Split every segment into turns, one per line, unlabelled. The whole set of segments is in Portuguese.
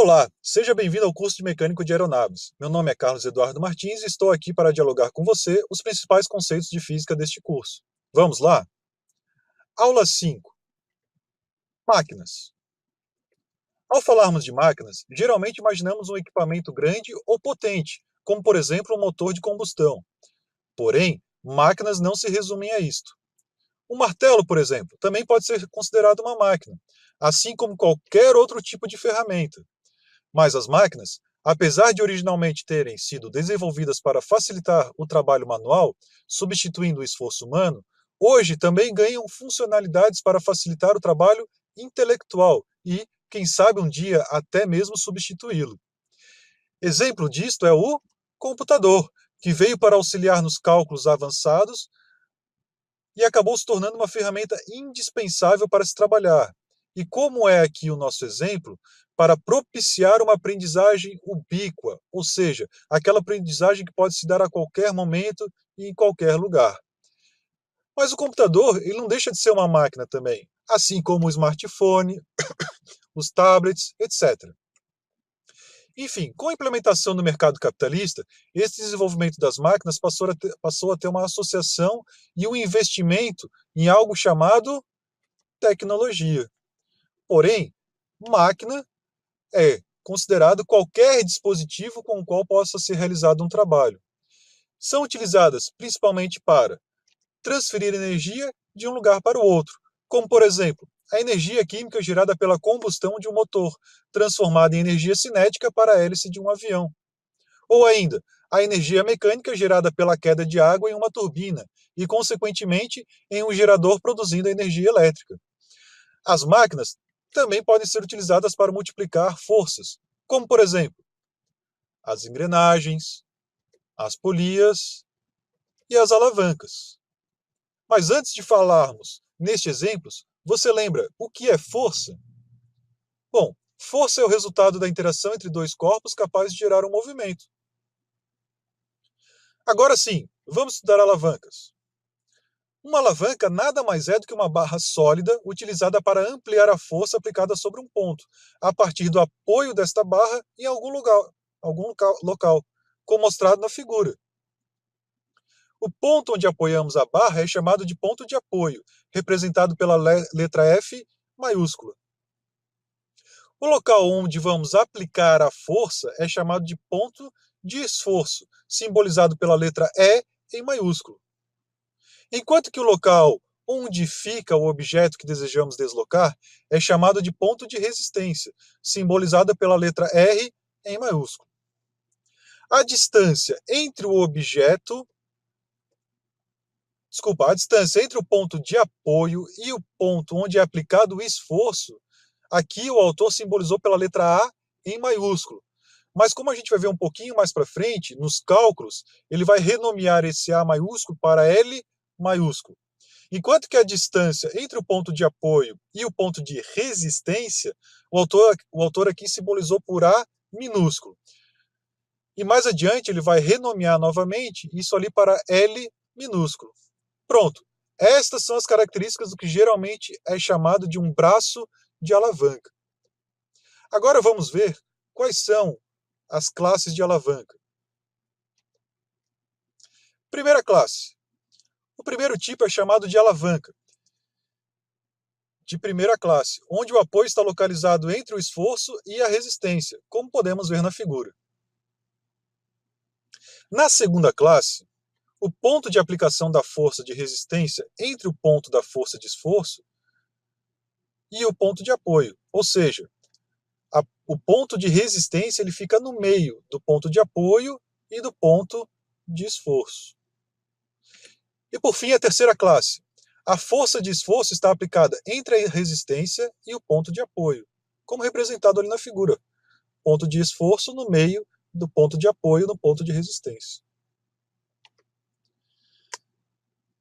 Olá, seja bem-vindo ao curso de Mecânico de Aeronaves. Meu nome é Carlos Eduardo Martins e estou aqui para dialogar com você os principais conceitos de física deste curso. Vamos lá? Aula 5. Máquinas. Ao falarmos de máquinas, geralmente imaginamos um equipamento grande ou potente, como por exemplo um motor de combustão. Porém, máquinas não se resumem a isto. Um martelo, por exemplo, também pode ser considerado uma máquina, assim como qualquer outro tipo de ferramenta. Mas as máquinas, apesar de originalmente terem sido desenvolvidas para facilitar o trabalho manual, substituindo o esforço humano, hoje também ganham funcionalidades para facilitar o trabalho intelectual e, quem sabe um dia, até mesmo substituí-lo. Exemplo disto é o computador, que veio para auxiliar nos cálculos avançados e acabou se tornando uma ferramenta indispensável para se trabalhar. E como é aqui o nosso exemplo, para propiciar uma aprendizagem ubíqua, ou seja, aquela aprendizagem que pode se dar a qualquer momento e em qualquer lugar. Mas o computador, ele não deixa de ser uma máquina também, assim como o smartphone, os tablets, etc. Enfim, com a implementação do mercado capitalista, esse desenvolvimento das máquinas passou a ter uma associação e um investimento em algo chamado tecnologia. Porém, máquina é considerado qualquer dispositivo com o qual possa ser realizado um trabalho. São utilizadas principalmente para transferir energia de um lugar para o outro, como, por exemplo, a energia química gerada pela combustão de um motor, transformada em energia cinética para a hélice de um avião. Ou ainda, a energia mecânica gerada pela queda de água em uma turbina e, consequentemente, em um gerador produzindo energia elétrica. As máquinas também podem ser utilizadas para multiplicar forças, como, por exemplo, as engrenagens, as polias e as alavancas. Mas antes de falarmos nestes exemplos, você lembra o que é força? Bom, força é o resultado da interação entre dois corpos capazes de gerar um movimento. Agora sim, vamos estudar alavancas. Uma alavanca nada mais é do que uma barra sólida utilizada para ampliar a força aplicada sobre um ponto, a partir do apoio desta barra em algum local, como mostrado na figura. O ponto onde apoiamos a barra é chamado de ponto de apoio, representado pela letra F maiúscula. O local onde vamos aplicar a força é chamado de ponto de esforço, simbolizado pela letra E em maiúsculo. Enquanto que o local onde fica o objeto que desejamos deslocar é chamado de ponto de resistência, simbolizada pela letra R em maiúsculo. A distância entre o objeto, a distância entre o ponto de apoio e o ponto onde é aplicado o esforço, aqui o autor simbolizou pela letra A em maiúsculo. Mas como a gente vai ver um pouquinho mais para frente, nos cálculos, ele vai renomear esse A maiúsculo para L maiúsculo. Enquanto que a distância entre o ponto de apoio e o ponto de resistência, o autor aqui simbolizou por A minúsculo. E mais adiante ele vai renomear novamente isso ali para L minúsculo. Pronto. Estas são as características do que geralmente é chamado de um braço de alavanca. Agora vamos ver quais são as classes de alavanca. Primeira classe. O primeiro tipo é chamado de alavanca de primeira classe, onde o apoio está localizado entre o esforço e a resistência, como podemos ver na figura. Na segunda classe, o ponto de aplicação da força de resistência entre o ponto da força de esforço e o ponto de apoio, ou seja, o ponto de resistência ele fica no meio do ponto de apoio e do ponto de esforço. E por fim, a terceira classe. A força de esforço está aplicada entre a resistência e o ponto de apoio, como representado ali na figura. Ponto de esforço no meio do ponto de apoio no ponto de resistência.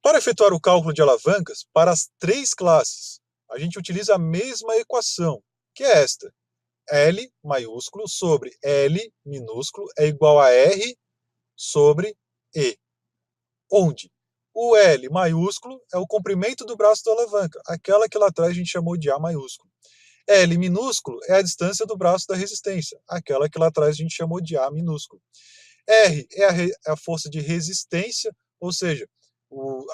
Para efetuar o cálculo de alavancas para as três classes, a gente utiliza a mesma equação, que é esta. L maiúsculo sobre L minúsculo é igual a R sobre E, onde o L maiúsculo é o comprimento do braço da alavanca, aquela que lá atrás a gente chamou de A maiúsculo. L minúsculo é a distância do braço da resistência, aquela que lá atrás a gente chamou de A minúsculo. R é a força de resistência, ou seja,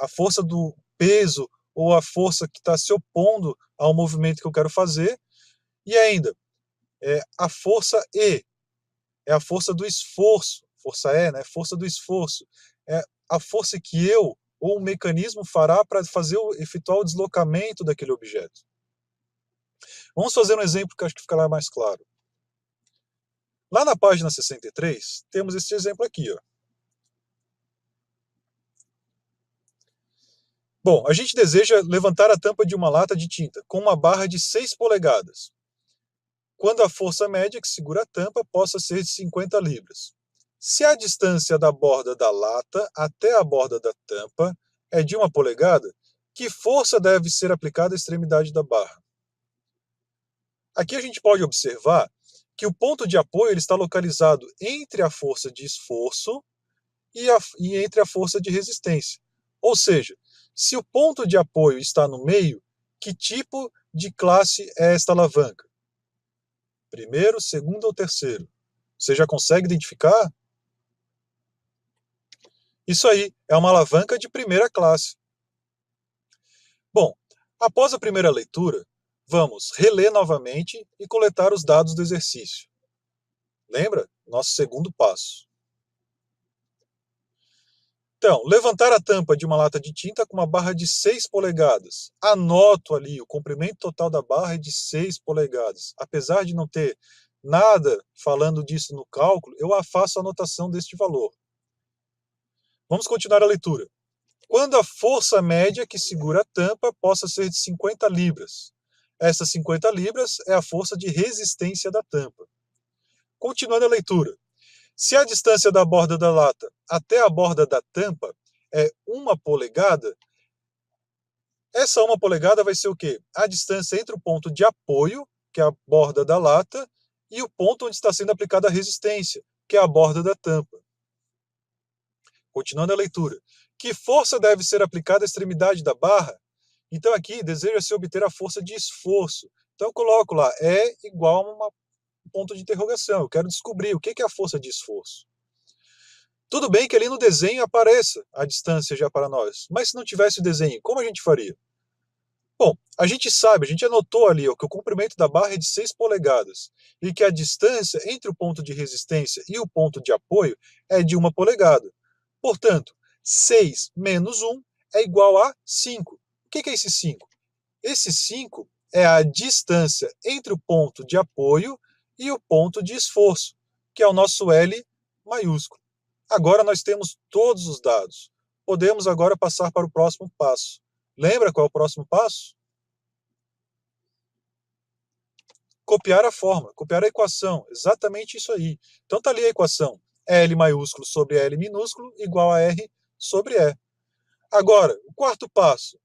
a força do peso ou a força que está se opondo ao movimento que eu quero fazer. E ainda, a força E é a força do esforço, força E, né? Força do esforço. É a força que eu ou o mecanismo fará para efetuar o deslocamento daquele objeto. Vamos fazer um exemplo que acho que ficará mais claro. Lá na página 63, temos este exemplo aqui, ó. Bom, a gente deseja levantar a tampa de uma lata de tinta com uma barra de 6 polegadas, quando a força média que segura a tampa possa ser de 50 libras. Se a distância da borda da lata até a borda da tampa é de 1 polegada, que força deve ser aplicada à extremidade da barra? Aqui a gente pode observar que o ponto de apoio ele está localizado entre a força de esforço e entre a força de resistência. Ou seja, se o ponto de apoio está no meio, que tipo de classe é esta alavanca? Primeiro, segundo ou terceiro? Você já consegue identificar? Isso aí, é uma alavanca de primeira classe. Bom, após a primeira leitura, vamos reler novamente e coletar os dados do exercício. Lembra? Nosso segundo passo. Então, levantar a tampa de uma lata de tinta com uma barra de 6 polegadas. Anoto ali, o comprimento total da barra é de 6 polegadas. Apesar de não ter nada falando disso no cálculo, eu faço a anotação deste valor. Vamos continuar a leitura. Quando a força média que segura a tampa possa ser de 50 libras. Essas 50 libras é a força de resistência da tampa. Continuando a leitura. Se a distância da borda da lata até a borda da tampa é 1 polegada, essa 1 polegada vai ser o quê? A distância entre o ponto de apoio, que é a borda da lata, e o ponto onde está sendo aplicada a resistência, que é a borda da tampa. Continuando a leitura. Que força deve ser aplicada à extremidade da barra? Então aqui deseja-se obter a força de esforço. Então eu coloco lá, é igual a um ponto de interrogação. Eu quero descobrir o que é a força de esforço. Tudo bem que ali no desenho apareça a distância já para nós, mas se não tivesse o desenho, como a gente faria? Bom, a gente sabe, a gente anotou ali ó, que o comprimento da barra é de 6 polegadas e que a distância entre o ponto de resistência e o ponto de apoio é de 1 polegada. Portanto, 6 menos 1 é igual a 5. O que é esse 5? Esse 5 é a distância entre o ponto de apoio e o ponto de esforço, que é o nosso L maiúsculo. Agora nós temos todos os dados. Podemos agora passar para o próximo passo. Lembra qual é o próximo passo? Copiar a fórmula, copiar a equação, exatamente isso aí. Então está ali a equação, L maiúsculo sobre L minúsculo igual a R sobre E. Agora, o quarto passo.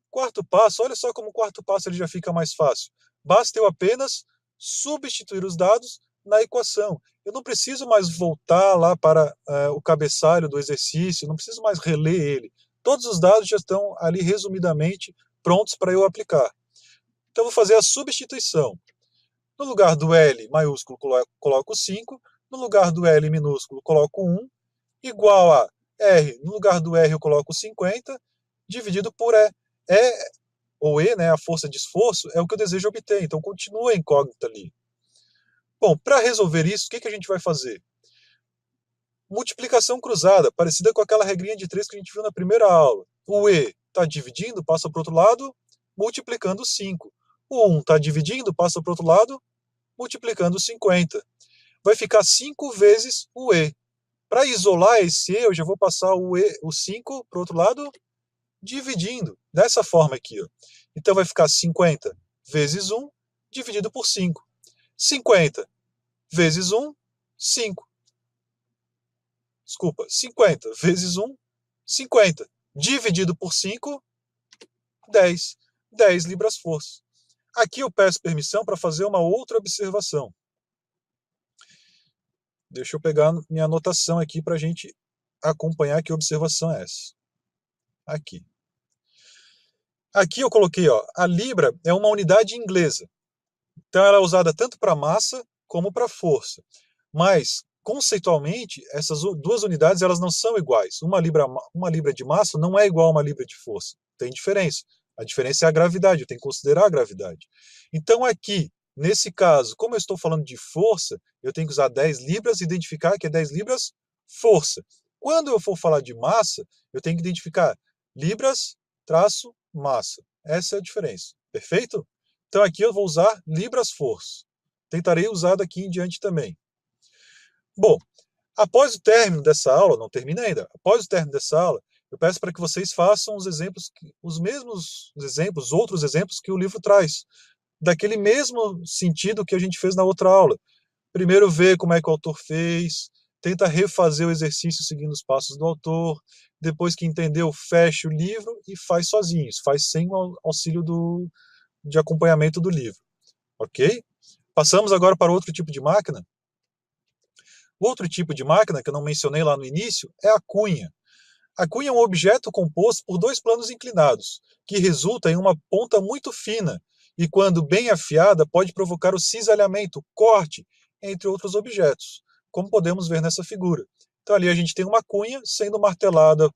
Quarto passo, olha só como o quarto passo ele já fica mais fácil. Basta eu apenas substituir os dados na equação. Eu não preciso mais voltar lá para o cabeçalho do exercício, não preciso mais reler ele. Todos os dados já estão ali resumidamente prontos para eu aplicar. Então, eu vou fazer a substituição. No lugar do L maiúsculo, coloco 5. No lugar do L minúsculo, coloco 1. Igual a R. No lugar do R, eu coloco 50, dividido por E. E ou E, né, a força de esforço, é o que eu desejo obter. Então, continua a incógnita ali. Bom, para resolver isso, o que a gente vai fazer? Multiplicação cruzada, parecida com aquela regrinha de 3 que a gente viu na primeira aula. O E está dividindo, passa para o outro lado, multiplicando 5. O 1 está dividindo, passa para o outro lado, multiplicando 50. Vai ficar 5 vezes o E. Para isolar esse E, eu já vou passar o 5 para o outro lado, dividindo. Dessa forma aqui. Ó. Então vai ficar 50 vezes 1 dividido por 5. 50 vezes 1, 5. Desculpa, 50 vezes 1, 50. Dividido por 5, 10. 10 libras-força. Aqui eu peço permissão para fazer uma outra observação. Deixa eu pegar minha anotação aqui para a gente acompanhar que observação é essa. Aqui eu coloquei, ó, a libra é uma unidade inglesa. Então ela é usada tanto para massa como para força. Mas, conceitualmente, essas duas unidades elas não são iguais. Uma libra de massa não é igual a uma libra de força. Tem diferença. A diferença é a gravidade, eu tenho que considerar a gravidade. Então aqui, nesse caso, como eu estou falando de força, eu tenho que usar 10 libras e identificar que é 10 libras força. Quando eu for falar de massa, eu tenho que identificar libras traço massa. Essa é a diferença. Perfeito? Então aqui eu vou usar libras força. Tentarei usar daqui em diante também. Bom, após o término dessa aula, não termina ainda, após o término dessa aula, eu peço para que vocês façam os exemplos, os mesmos exemplos, outros exemplos que o livro traz, daquele mesmo sentido que a gente fez na outra aula. Primeiro vê como é que o autor fez, tenta refazer o exercício seguindo os passos do autor, depois que entendeu, fecha o livro e faz sozinho, faz sem o auxílio de acompanhamento do livro, ok? Passamos agora para outro tipo de máquina. O outro tipo de máquina, que eu não mencionei lá no início, é a cunha. A cunha é um objeto composto por dois planos inclinados, que resulta em uma ponta muito fina, e quando bem afiada pode provocar o cisalhamento, corte, entre outros objetos, como podemos ver nessa figura. Então ali a gente tem uma cunha sendo martelada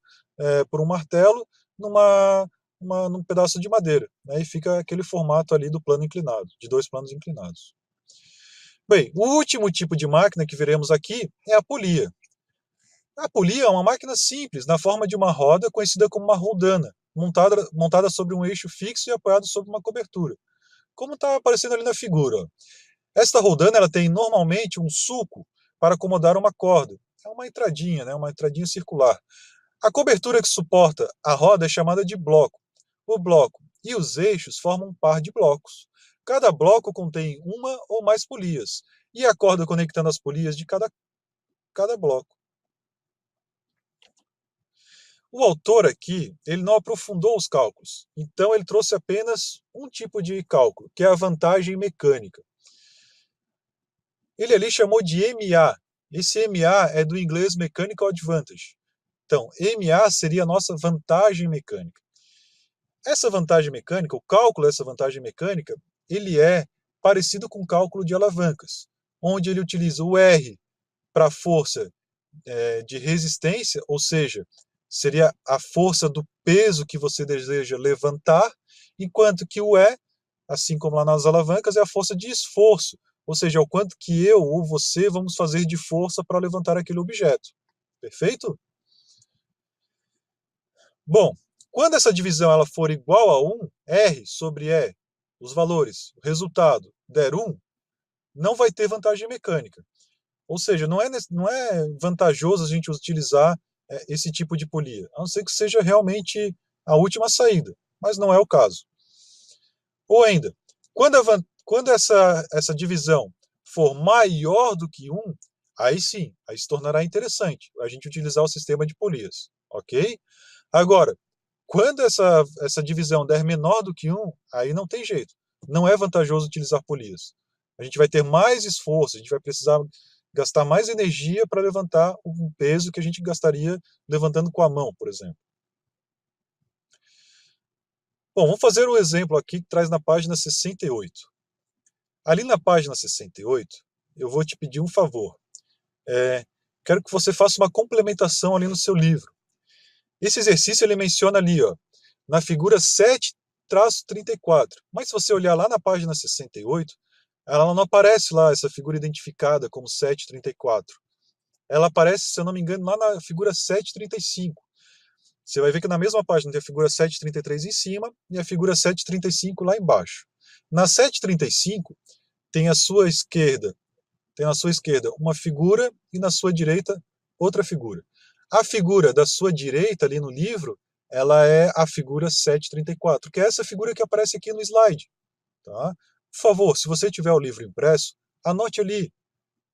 por um martelo num pedaço de madeira, né, e fica aquele formato ali do plano inclinado, de dois planos inclinados. Bem, o último tipo de máquina que veremos aqui é a polia. A polia é uma máquina simples, na forma de uma roda, conhecida como uma roldana, montada sobre um eixo fixo e apoiada sobre uma cobertura, como está aparecendo ali na figura. Ó. Esta roldana ela tem normalmente um sulco para acomodar uma corda. É uma entradinha, né, uma entradinha circular. A cobertura que suporta a roda é chamada de bloco. O bloco e os eixos formam um par de blocos. Cada bloco contém uma ou mais polias, e a corda conectando as polias de cada bloco. O autor aqui, ele não aprofundou os cálculos, então ele trouxe apenas um tipo de cálculo, que é a vantagem mecânica. Ele ali chamou de MA. Esse MA é do inglês Mechanical Advantage. Então, MA seria a nossa vantagem mecânica. Essa vantagem mecânica, o cálculo dessa vantagem mecânica, ele é parecido com o cálculo de alavancas, onde ele utiliza o R para a força de resistência, ou seja, seria a força do peso que você deseja levantar, enquanto que o E, assim como lá nas alavancas, é a força de esforço, ou seja, o quanto que eu ou você vamos fazer de força para levantar aquele objeto. Perfeito? Bom, quando essa divisão ela for igual a 1, R sobre E, os valores, o resultado der 1, não vai ter vantagem mecânica. Ou seja, não é vantajoso a gente utilizar esse tipo de polia, a não ser que seja realmente a última saída, mas não é o caso. Ou ainda, quando essa divisão for maior do que 1, aí sim, aí se tornará interessante a gente utilizar o sistema de polias, ok? Agora, quando essa divisão der menor do que 1, aí não tem jeito. Não é vantajoso utilizar polias. A gente vai ter mais esforço, a gente vai precisar gastar mais energia para levantar um peso que a gente gastaria levantando com a mão, por exemplo. Bom, vamos fazer um exemplo aqui que traz na página 68. Ali na página 68, eu vou te pedir um favor. Quero que você faça uma complementação ali no seu livro. Esse exercício ele menciona ali, ó, na figura 7-34. Mas se você olhar lá na página 68, ela não aparece lá, essa figura identificada como 7,34. Ela aparece, se eu não me engano, lá na figura 7,35. Você vai ver que na mesma página tem a figura 7,33 em cima e a figura 7,35 lá embaixo. Na 7,35 tem tem à sua esquerda uma figura e na sua direita outra figura. A figura da sua direita ali no livro, ela é a figura 7,34, que é essa figura que aparece aqui no slide. Tá? Por favor, se você tiver o livro impresso, anote ali.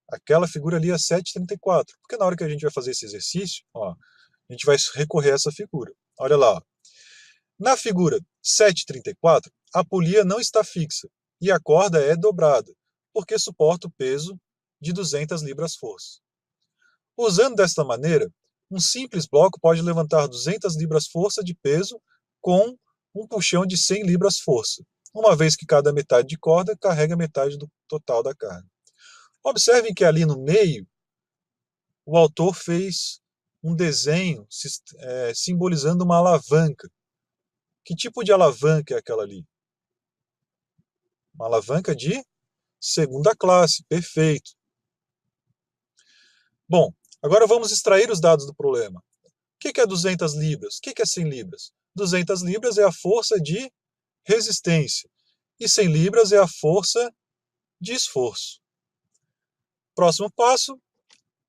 Aquela figura ali é 7,34, porque na hora que a gente vai fazer esse exercício, ó, a gente vai recorrer a essa figura. Olha lá. Ó. Na figura 7,34, a polia não está fixa e a corda é dobrada, porque suporta o peso de 200 libras-força. Usando desta maneira, um simples bloco pode levantar 200 libras-força de peso com um puxão de 100 libras-força. uma vez que cada metade de corda carrega metade do total da carga. Observem que ali no meio, o autor fez um desenho simbolizando uma alavanca. Que tipo de alavanca é aquela ali? Uma alavanca de segunda classe, perfeito. Bom, agora vamos extrair os dados do problema. O que é 200 libras? O que é 100 libras? 200 libras é a força de resistência e 100 libras é a força de esforço. Próximo passo,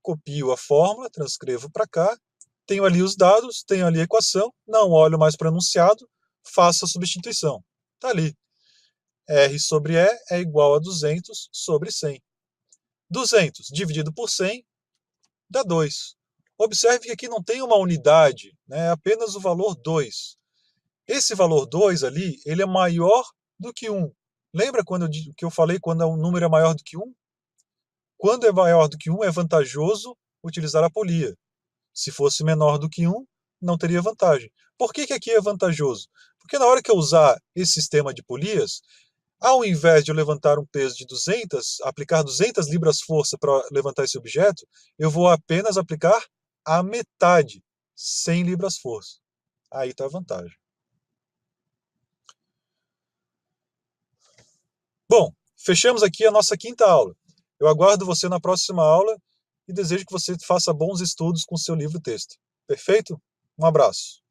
copio a fórmula, transcrevo para cá, tenho ali os dados, tenho ali a equação, não olho mais para o enunciado, faço a substituição. Está ali. R sobre E é igual a 200 sobre 100. 200 dividido por 100 dá 2. Observe que aqui não tem uma unidade, né, é apenas o valor 2. Esse valor 2 ali, ele é maior do que 1. Lembra que eu falei quando o número é maior do que 1? Quando é maior do que 1, é vantajoso utilizar a polia. Se fosse menor do que 1, não teria vantagem. Por que aqui é vantajoso? Porque na hora que eu usar esse sistema de polias, ao invés de eu levantar um peso de 200, aplicar 200 libras força para levantar esse objeto, eu vou apenas aplicar a metade, 100 libras força. Aí está a vantagem. Bom, fechamos aqui a nossa quinta aula. Eu aguardo você na próxima aula e desejo que você faça bons estudos com seu livro-texto. Perfeito? Um abraço.